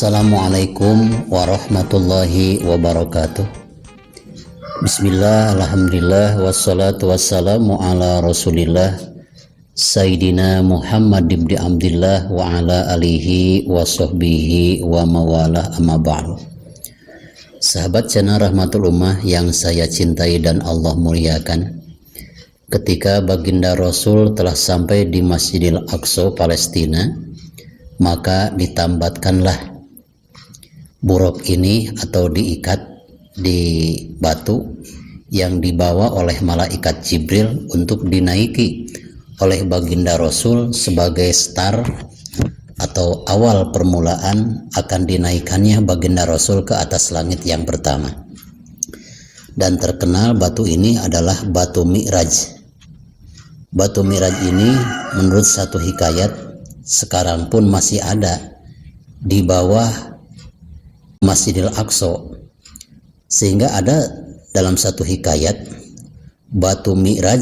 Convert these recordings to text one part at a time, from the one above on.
Assalamualaikum warahmatullahi wabarakatuh. Bismillah, alhamdulillah, wassalatu wassalamu ala rasulillah Sayyidina Muhammad ibn Abdillah wa ala alihi wa sahbihi wa mawalah amma ba'du. Sahabat channel Rahmatul Ummah yang saya cintai dan Allah muliakan, ketika baginda Rasul telah sampai di Masjidil Aqsa Palestina, maka ditambatkanlah buruk ini atau diikat di batu yang dibawa oleh malaikat Jibril untuk dinaiki oleh baginda Rasul sebagai star atau awal permulaan akan dinaikannya baginda Rasul ke atas langit yang pertama. Dan terkenal batu ini adalah batu Mi'raj. Batu Mi'raj ini menurut satu hikayat sekarang pun masih ada di bawah Masjidil Aqsa, sehingga ada dalam satu hikayat batu Mi'raj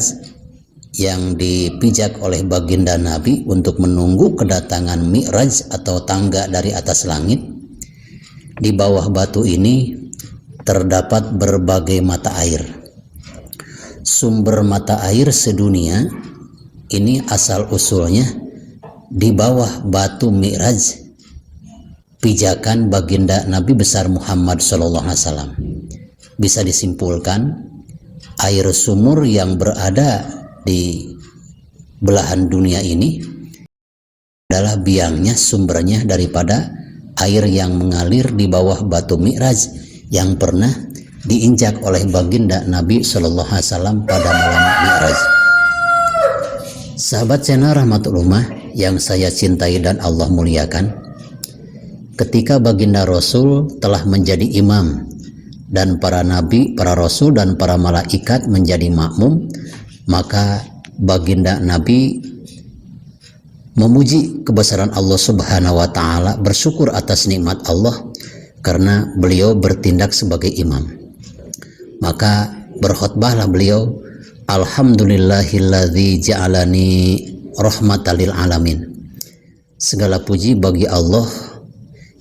yang dipijak oleh baginda Nabi untuk menunggu kedatangan Mi'raj atau tangga dari atas langit. Di bawah batu ini terdapat berbagai mata air. Sumber mata air sedunia ini asal usulnya di bawah batu Mi'raj, pijakan baginda Nabi besar Muhammad SAW. Bisa disimpulkan, air sumur yang berada di belahan dunia ini adalah biangnya, sumbernya daripada air yang mengalir di bawah batu Mi'raj yang pernah diinjak oleh baginda Nabi SAW pada malam Mi'raj. Sahabat channel Rahmatul Ummah yang saya cintai dan Allah muliakan, ketika baginda Rasul telah menjadi imam dan para nabi, para rasul dan para malaikat menjadi makmum, maka baginda Nabi memuji kebesaran Allah Subhanahu wa taala, bersyukur atas nikmat Allah karena beliau bertindak sebagai imam. Maka berkhutbahlah beliau, alhamdulillahilladzi ja'alani rahmatan lil alamin. Segala puji bagi Allah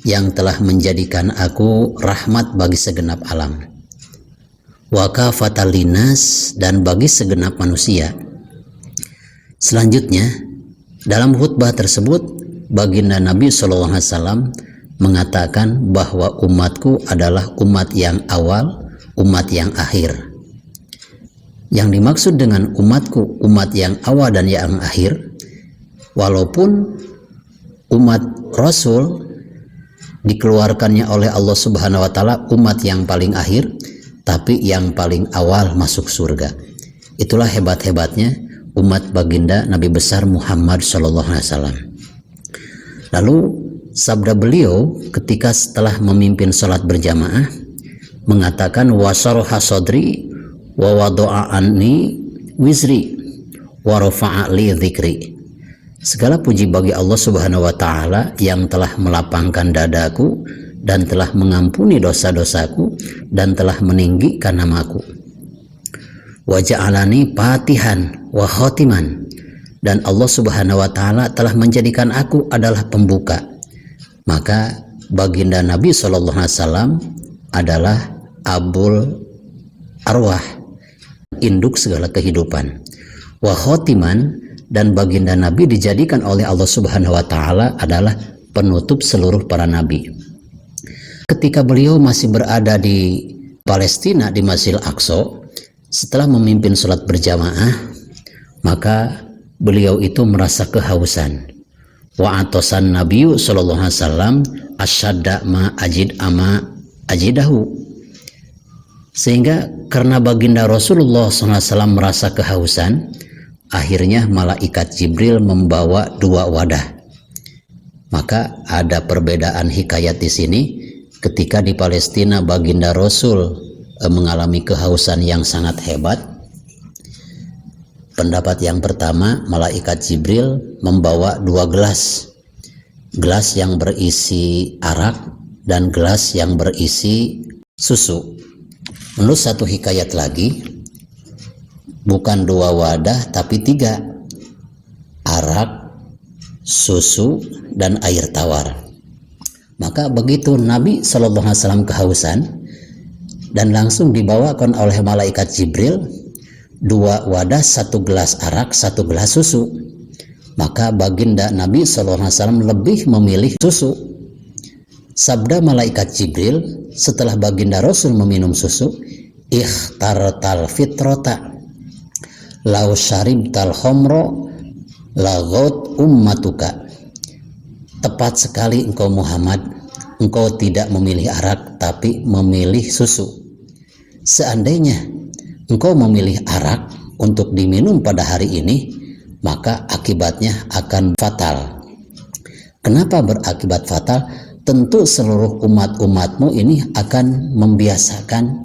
yang telah menjadikan aku rahmat bagi segenap alam. Wa kafatan linnas, dan bagi segenap manusia. Selanjutnya dalam khutbah tersebut baginda Nabi SAW mengatakan bahwa umatku adalah umat yang awal, umat yang akhir. Yang dimaksud dengan umatku, umat yang awal dan yang akhir, walaupun umat Rasul dikeluarkannya oleh Allah Subhanahu wa taala umat yang paling akhir, tapi yang paling awal masuk surga. Itulah hebat-hebatnya umat baginda Nabi besar Muhammad SAW. Lalu sabda beliau ketika setelah memimpin sholat berjamaah mengatakan, wasarha sadri wa wada'a anni wizri wa rafa'a li dzikri. Segala puji bagi Allah Subhanahu wa taala yang telah melapangkan dadaku dan telah mengampuni dosa-dosaku dan telah meninggikan namaku. Wa ja'alani fatihan wa khatiman, dan Allah Subhanahu wa taala telah menjadikan aku adalah pembuka. Maka baginda Nabi SAW adalah abul arwah, induk segala kehidupan. Wa khotiman, dan baginda Nabi dijadikan oleh Allah Subhanahu wa taala adalah penutup seluruh para nabi. Ketika beliau masih berada di Palestina di Masjidil Aqsa, setelah memimpin sholat berjamaah, maka beliau itu merasa kehausan. Wa atosan Nabiyu sallallahu alaihi wasallam asyadda ma ajid ama ajidahu. Sehingga karena baginda Rasulullah SAW merasa kehausan, akhirnya malaikat Jibril membawa dua wadah. Maka ada perbedaan hikayat di sini. Ketika di Palestina baginda Rasul mengalami kehausan yang sangat hebat, pendapat yang pertama, malaikat Jibril membawa dua gelas. Gelas yang berisi arak dan gelas yang berisi susu. Menurut satu hikayat lagi, bukan dua wadah tapi tiga. Arak, susu, dan air tawar. Maka begitu Nabi SAW kehausan dan langsung dibawakan oleh malaikat Jibril 2 wadah, 1 gelas arak, 1 gelas susu. Maka baginda Nabi SAW lebih memilih susu. Sabda malaikat Jibril setelah baginda Rasul meminum susu, ikhtartal fitrota lau syaribtal khomro lagot ummatuka. Tepat sekali engkau Muhammad, engkau tidak memilih arak tapi memilih susu. Seandainya engkau memilih arak untuk diminum pada hari ini, maka akibatnya akan fatal. Kenapa berakibat fatal? Tentu seluruh umat-umatmu ini akan membiasakan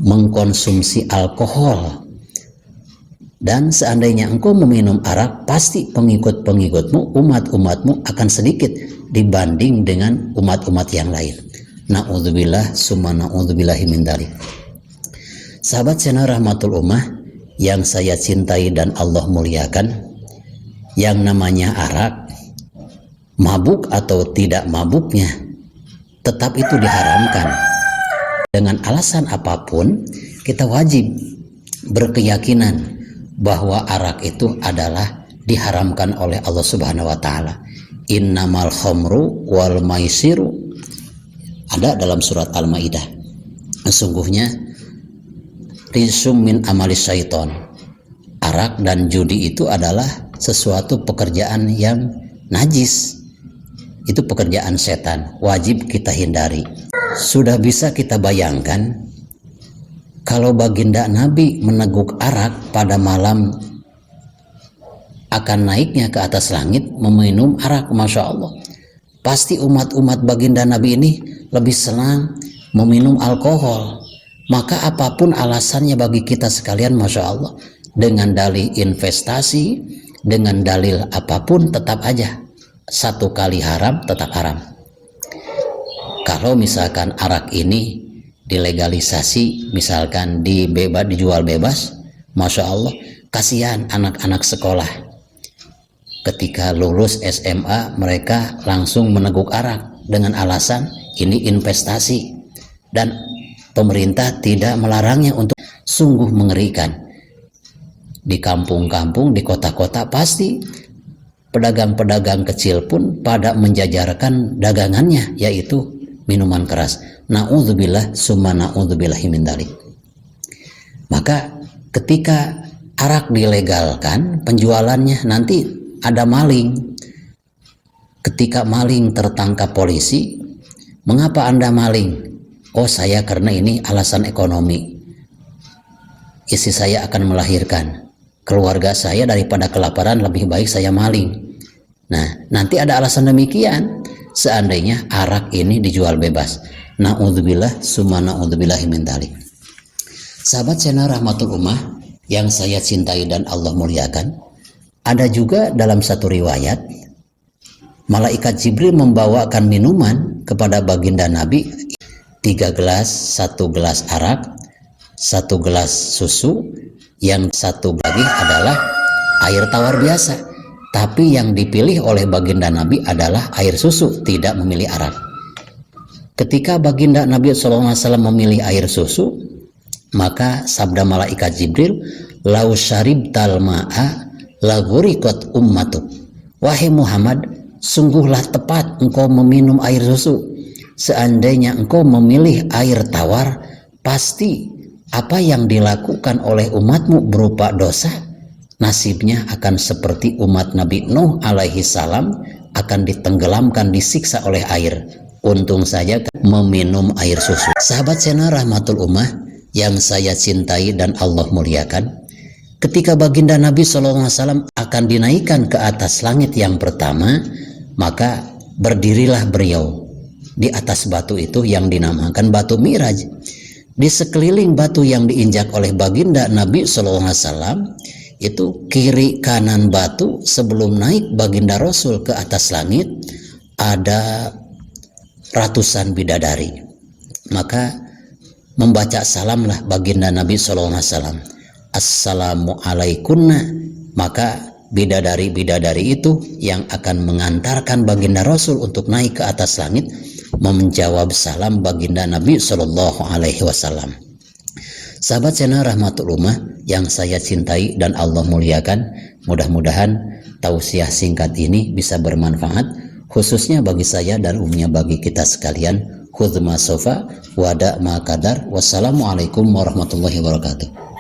mengkonsumsi alkohol. Dan seandainya engkau meminum arak, pasti pengikut-pengikutmu, umat-umatmu akan sedikit dibanding dengan umat-umat yang lain. Na'udzubillah summa na'udzubillahi min dzalik. Sahabat channel Rahmatul Ummah yang saya cintai dan Allah muliakan, yang namanya arak, mabuk atau tidak mabuknya, tetap itu diharamkan. Dengan alasan apapun, kita wajib berkeyakinan bahwa arak itu adalah diharamkan oleh Allah Subhanahu wa taala. Innamal khamru wal maisiru, ada dalam surat Al-Maidah. Sesungguhnya rizum min amalis syaiton. Arak dan judi itu adalah sesuatu pekerjaan yang najis. Itu pekerjaan setan, wajib kita hindari. Sudah bisa kita bayangkan kalau baginda Nabi meneguk arak pada malam akan naiknya ke atas langit meminum arak, Masya Allah. Pasti umat-umat baginda Nabi ini lebih senang meminum alkohol. Maka apapun alasannya bagi kita sekalian, Masya Allah, dengan dalih investasi, dengan dalil apapun, tetap aja satu kali haram tetap haram. Kalau misalkan arak ini dilegalisasi, misalkan dijual bebas, Masya Allah, kasihan anak-anak sekolah. Ketika lulus SMA, mereka langsung meneguk arak dengan alasan ini investasi, dan pemerintah tidak melarangnya. Untuk sungguh mengerikan. Di kampung-kampung, di kota-kota, pasti pedagang-pedagang kecil pun pada menjajarkan dagangannya, yaitu minuman keras. Na'udzubillah summa na'udzubillahi min dzalik. Maka ketika arak dilegalkan penjualannya, nanti ada maling. Ketika maling tertangkap polisi, mengapa Anda maling? Oh, saya karena ini alasan ekonomi. Istri saya akan melahirkan. Keluarga saya daripada kelaparan lebih baik saya maling. Nah, nanti ada alasan demikian seandainya arak ini dijual bebas. Na'udzubillah summa na'udzubillahi min dzalik. Sahabat channel Rahmatul Ummah yang saya cintai dan Allah muliakan, ada juga dalam satu riwayat malaikat Jibril membawakan minuman kepada baginda Nabi, 3 gelas, 1 gelas arak, 1 gelas susu, yang satu lagi adalah air tawar biasa. Tapi yang dipilih oleh baginda Nabi adalah air susu, tidak memilih arak. Ketika baginda Nabi SAW memilih air susu, maka sabda malaikat Jibril, lau syaribtal ma'a lagurikot ummatuk. Wahai Muhammad, sungguhlah tepat engkau meminum air susu. Seandainya engkau memilih air tawar, pasti apa yang dilakukan oleh umatmu berupa dosa, nasibnya akan seperti umat Nabi Nuh alaihi salam, akan ditenggelamkan, disiksa oleh air. Untung saja meminum air susu. Sahabat channel Rahmatul Ummah yang saya cintai dan Allah muliakan, ketika baginda Nabi SAW akan dinaikkan ke atas langit yang pertama, maka berdirilah beliau di atas batu itu yang dinamakan batu Mi'raj. Di sekeliling batu yang diinjak oleh baginda Nabi SAW, itu kiri kanan batu sebelum naik baginda Rasul ke atas langit, ada ratusan bidadari. Maka membaca salamlah baginda Nabi SAW, Assalamualaikunna. Maka bidadari-bidadari itu yang akan mengantarkan baginda Rasul untuk naik ke atas langit menjawab salam baginda Nabi Shallallahu Alaihi Wasallam. Sahabat channel Rahmatul Ummah yang saya cintai dan Allah muliakan, mudah-mudahan tausiah singkat ini bisa bermanfaat, khususnya bagi saya dan umumnya bagi kita sekalian. Khudz ma sofa wada ma qadar. Wassalamualaikum warahmatullahi wabarakatuh.